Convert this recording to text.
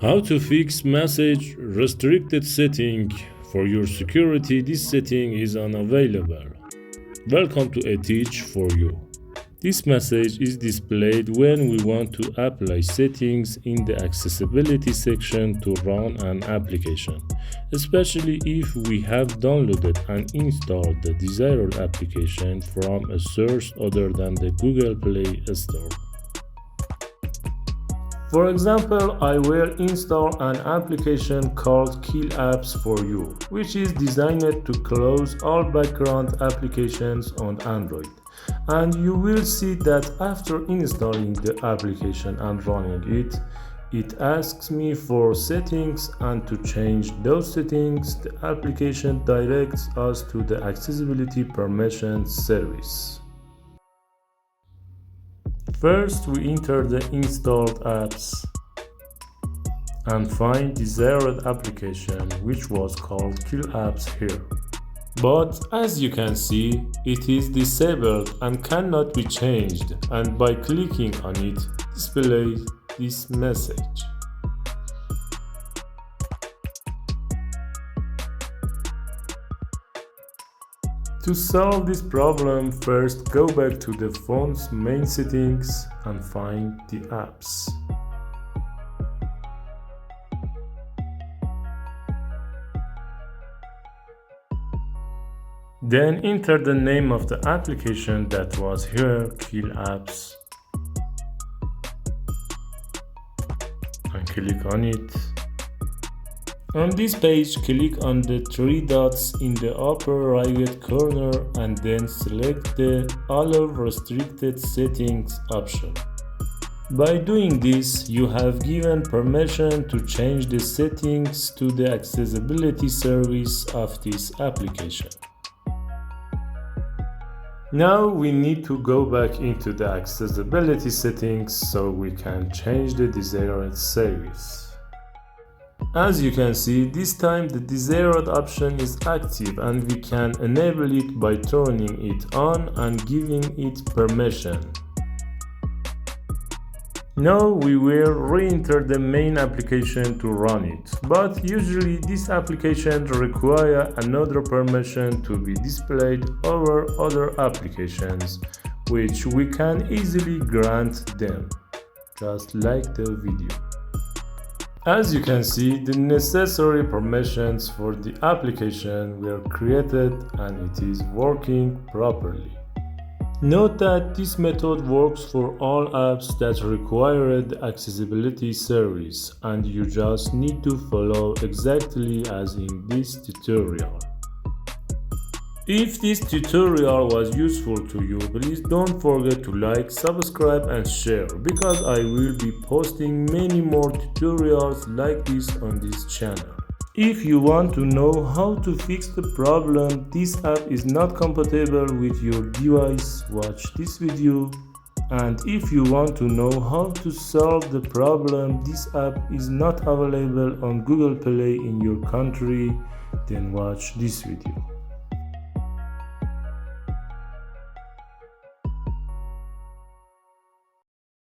How to fix message restricted setting. For your security, this setting is unavailable. Welcome to a teach for you. This message is displayed when we want to apply settings in the accessibility section to run an application, especially if we have downloaded and installed the desired application from a source other than the Google Play Store. For example, I will install an application called Kill Apps for You, which is designed to close all background applications on Android. And you will see that after installing the application and running it, it asks me for settings, and to change those settings, the application directs us to the Accessibility Permissions service. First, we enter the installed apps and find desired application, which was called Kill Apps here. But as you can see, it is disabled and cannot be changed, and by clicking on it, displays this message. To solve this problem, first go back to the phone's main settings and find the apps. Then enter the name of the application that was here, Kill Apps, and click on it. On this page, click on the three dots in the upper right corner and then select the Allow Restricted Settings option. By doing this, you have given permission to change the settings to the accessibility service of this application. Now we need to go back into the accessibility settings so we can change the desired service. As you can see, this time the desired option is active and we can enable it by turning it on and giving it permission. Now we will re-enter the main application to run it, but usually this application requires another permission to be displayed over other applications, which we can easily grant them, just like the video. As you can see, the necessary permissions for the application were created and it is working properly. Note that this method works for all apps that require the accessibility service, and you just need to follow exactly as in this tutorial. If this tutorial was useful to you, please don't forget to like, subscribe and share, because I will be posting many more tutorials like this on this channel. If you want to know how to fix the problem this app is not compatible with your device, watch this video. And if you want to know how to solve the problem this app is not available on Google Play in your country, then watch this video.